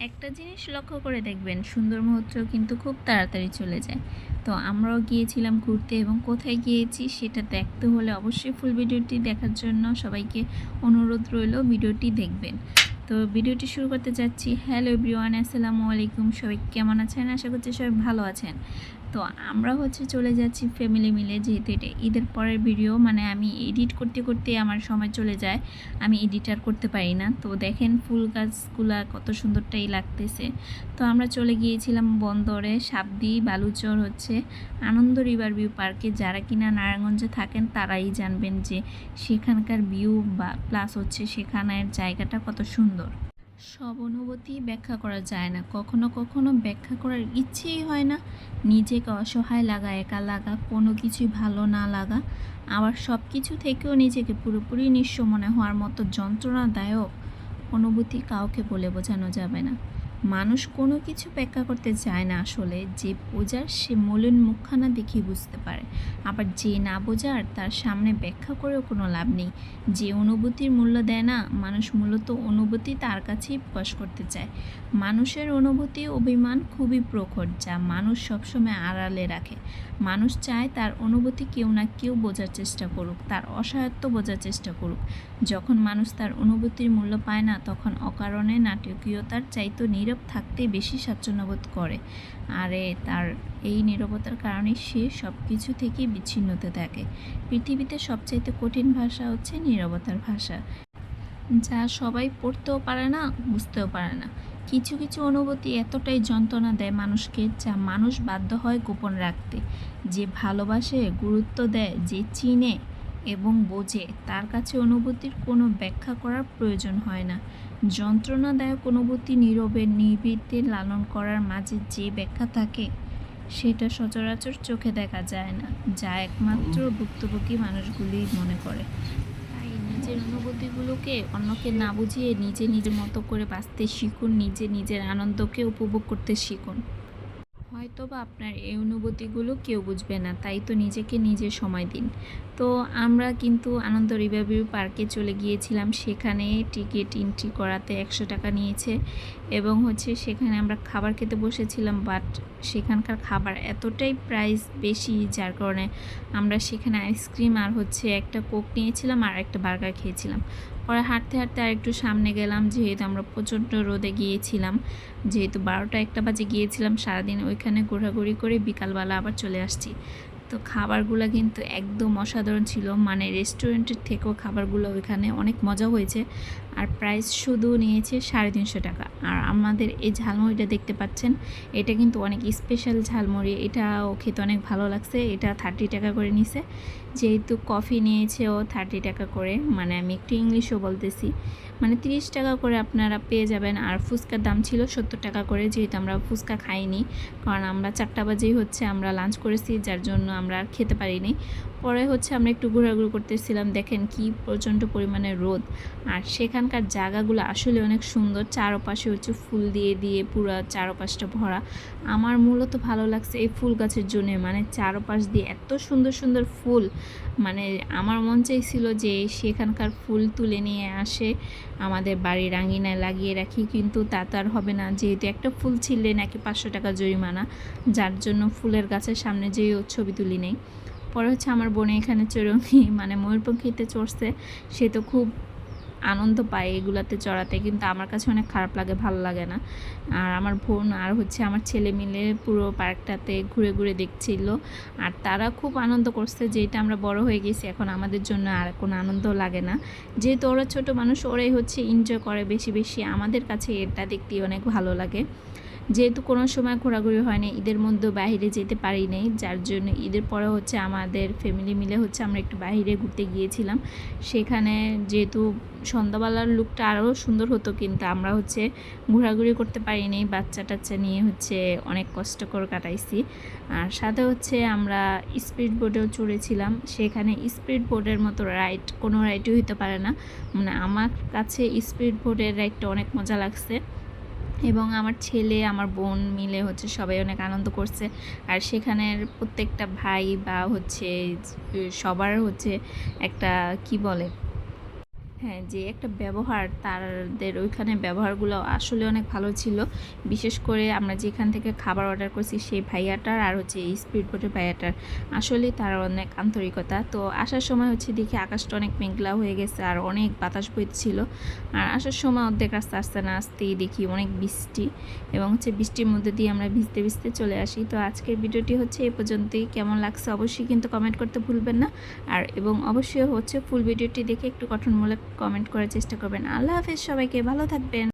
একটা জিনিস লক্ষ্য করে দেখবেন, সুন্দর মুহূর্ত কিন্তু খুব তাড়াতাড়ি চলে যায়। তো আমরাও গিয়েছিলাম ঘুরতে এবং কোথায় গিয়েছি সেটা দেখতে হলে অবশ্যই ফুল ভিডিওটি দেখার জন্য সবাইকে অনুরোধ রইল, ভিডিওটি দেখবেন। তো ভিডিওটি শুরু করতে যাচ্ছি। হ্যালো এভরিওয়ান, আসসালামু আলাইকুম। সবাই কেমন আছেন? আশা করছি সবাই ভালো আছেন। তো আমরা চলে যাচ্ছি ফ্যামিলি মিলে, যেহেতু এটা ঈদের পরের ভিডিও, মানে আমি এডিট করতে করতে আমার সময় চলে যায়, আমি এডিটার করতে পারি না। তো দেখেন ফুল গাছগুলা কত সুন্দরটাই লাগতেছে। তো আমরা চলে গিয়েছিলাম বন্দরে সাবদি বালুচর আনন্দ রিভার ভিউ পার্কে। যারা কিনা নারায়ণগঞ্জে থাকেন তারাই জানবেন যে সেখানকার ভিউ বা প্লাস সেখানের জায়গাটা কত সুন্দর। সব অনুভূতি ব্যাখ্যা করা যায় না, কখনো কখনো ব্যাখ্যা করার ইচ্ছেই হয় না। নিজেকে অসহায় লাগা, একা লাগা, কোনো কিছুই ভালো না লাগা, আবার সব কিছু থেকেও নিজেকে পুরোপুরি নিঃস্ব মনে হওয়ার মতো যন্ত্রণাদায়ক অনুভূতি কাউকে বলে বোঝানো যাবে না। মানুষ কোনো কিছু ব্যাখ্যা করতে চায় না আসলে, যে বোঝার সে মলিন মুখখানা দেখে বুঝতে পারে। আবার যে না বোঝার তার সামনে ব্যাখ্যা করেও কোনো লাভ নেই। যে অনুভূতির মূল্য দেয় না মানুষ, মূলত অনুভূতি তার কাছেই প্রকাশ করতে চায়। মানুষের অনুভূতি অভিমান খুবই প্রখর, যা মানুষ সবসময় আড়ালে রাখে। মানুষ চায় তার অনুভূতি কেউ না কেউ বোঝার চেষ্টা করুক, তার অসহায়ত্ব বোঝার চেষ্টা করুক। যখন মানুষ তার অনুভূতির মূল্য পায় না, তখন অকারণে নাটকীয়তার চাইতে নীরব থাকতে বেশি স্বাচ্ছন্দ্যবোধ করে। আরে তার এই নীরবতার কারণে সে সব কিছু থেকেই বিচ্ছিন্ন হতে থাকে। পৃথিবীতে সবচাইতে কঠিন ভাষা হচ্ছে নীরবতার ভাষা, যা সবাই পড়তেও পারে না, বুঝতেও পারে না। কিছু কিছু অনুভূতি এতটাই যন্ত্রণা দেয় মানুষকে, যা মানুষ বাধ্য হয় গোপন রাখতে। যে ভালোবাসে, গুরুত্ব দেয়, যে চিনে এবং বোঝে, তার কাছে অনুভূতির কোনো ব্যাখ্যা করার প্রয়োজন হয় না। যন্ত্রণাদায়ক অনুভূতি নীরবে নিভৃতে লালন করার মাঝে যে ব্যাখ্যা থাকে, সেটা সচরাচর চোখে দেখা যায় না, যা একমাত্র ভুক্তভোগী মানুষগুলিই মনে করে। তাই নিজের অনুভূতিগুলোকে অন্যকে না বুঝিয়ে নিজে নিজের মতো করে বাঁচতে শিখুন, নিজের আনন্দকে উপভোগ করতে শিখুন। হয়তোবা আপনার এই অনুভূতিগুলো কেউ বুঝবে না, তাই তো নিজেকে নিজে সময় দিন। তো আমরা কিন্তু আনন্দ রিভারভিউ পার্কে চলে গিয়েছিলাম। সেখানে টিকিট এন্ট্রি করাতে 100 টাকা নিয়েছে এবং সেখানে আমরা খাবার খেতে বসেছিলাম, বাট সেখানকার খাবার এতটাই প্রাইস বেশি, যার কারণে আমরা সেখানে আইসক্রিম আর একটা কোক নিয়েছিলাম আর একটা বার্গার খেয়েছিলাম। পরে হাঁটতে হাঁটতে আর একটু সামনে গেলাম, যেহেতু আমরা প্রচণ্ড রোদে গিয়েছিলাম, যেহেতু 12টা-1টা বাজে গিয়েছিলাম। সারাদিন ওইখানে ঘোরাঘুরি করে বিকালবেলা আবার চলে আসছি। তো খাবারগুলো কিন্তু একদম অসাধারণ ছিল, মানে রেস্টুরেন্টের থেকেও খাবারগুলো ওইখানে অনেক মজা হয়েছে। আর প্রাইস শুধু নিয়েছে 350 টাকা। আর আমাদের এই ঝালমুড়িটা দেখতে পাচ্ছেন, এটা কিন্তু অনেক স্পেশাল ঝালমুড়ি, এটাও খেতে অনেক ভালো লাগছে। এটা 30 টাকা করে নিছে, যেহেতু কফি নিয়েছে ও 30 টাকা করে, মানে আমি একটু ইংলিশও বলতেছি, মানে 30 টাকা করে আপনারা পেয়ে যাবেন। আর ফুচকার দাম ছিল 70 টাকা করে, যেহেতু আমরা ফুচকা খাইনি, কারণ আমরা 4টা বাজেই আমরা লাঞ্চ করেছি, যার জন্য আমরা আর খেতে পারিনি। পরে আমরা একটু ঘোরাঘুরি করতেছিলাম, দেখেন কি প্রচণ্ড পরিমাণে রোদ। আর সেখানকার জায়গাগুলো আসলে অনেক সুন্দর, চারপাশে ফুল দিয়ে দিয়ে পুরো চারপাশটা ভরা। আমার মূলত ভালো লাগছে এই ফুল গাছের জন্য, মানে চারপাশ দিয়ে এত সুন্দর সুন্দর ফুল, মানে আমার মন চাইছিল যে সেখানকার ফুল তুলে নিয়ে আসে আমাদের বাড়ির আঙিনায় লাগিয়ে রাখি, কিন্তু তা তো আর হবে না, যেহেতু একটা ফুল ছিঁড়লে নাকি 500 টাকা জরিমানা, যার জন্য ফুলের গাছের সামনে যেয়েও ছবি তুলি নেই। পরে আমার বোনে এখানে চড়ুই মানে ময়ূরপঙ্খীতে চড়ছে, সে তো খুব আনন্দ পায় এগুলাতে চড়াতে, কিন্তু আমার কাছে অনেক খারাপ লাগে, ভালো লাগে না। আর আমার বোন আর আমার ছেলে মিলে পুরো পার্কটাতে ঘুরে ঘুরে দেখছিল, আর তারা খুব আনন্দ করছে। যেটা আমরা বড় হয়ে গেছি এখন, আমাদের জন্য আর কোনো আনন্দ লাগে না, যেহেতু ওরা ছোট মানুষ, ওরাই এনজয় করে বেশি বেশি। আমাদের কাছে এটা দেখতে অনেক ভালো লাগে। যেহেতু কোনো সময় ঘোরাঘুরি হয়নি, ঈদের মধ্যেও বাইরে যেতে পারি নাই, যার জন্য ঈদের পরে আমাদের ফ্যামিলি মিলে আমরা একটু বাইরে ঘুরতে গিয়েছিলাম। সেখানে যেহেতু সন্ধ্যাবেলার লুকটা আরও সুন্দর হতো, কিন্তু আমরা ঘোরাঘুরি করতে পারিনি, বাচ্চা টাচ্চা নিয়ে অনেক কষ্ট করে কাটাইছি। আর সাথে আমরা স্পিড বোটেও চড়েছিলাম। সেখানে স্পিড বোটের মতো রাইড কোনো রাইডই হতে পারে না, মানে আমার কাছে স্পিড বোটের রাইডটা অনেক মজা লাগছে। এবং আমার ছেলে আমার বোন মিলে সবাই অনেক আনন্দ করছে। আর সেখানের প্রত্যেকটা ভাই বা সবার একটা কি বলে, হ্যাঁ, যে একটা ব্যবহার তাদের ওইখানে ব্যবহারগুলো আসলে অনেক ভালো ছিল। বিশেষ করে আমরা যেখান থেকে খাবার অর্ডার করছি সেই ভাইয়াটার আর হচ্ছে এই স্পিড বোটের ভাইয়াটার আসলেই তার অনেক আন্তরিকতা। তো আসার সময় হচ্ছে দেখি আকাশটা অনেক মেঘলা হয়ে গেছে আর অনেক বাতাস বইছিল। আর আসার সময় অর্ধেক রাস্তা আসতে না আসতেই দেখি অনেক বৃষ্টি এবং হচ্ছে বৃষ্টির মধ্যে দিয়ে আমরা ভিজতে ভিজতে চলে আসি। তো আজকের ভিডিওটি হচ্ছে এই পর্যন্তই। কেমন লাগছে অবশ্যই কিন্তু কমেন্ট করতে ভুলবেন না। আর এবং অবশ্যই হচ্ছে ফুল ভিডিওটি দেখে একটু গঠনমূলক কমেন্ট করার চেষ্টা করবেন। আল্লাহ হাফেজ, সবাইকে ভালো থাকবেন।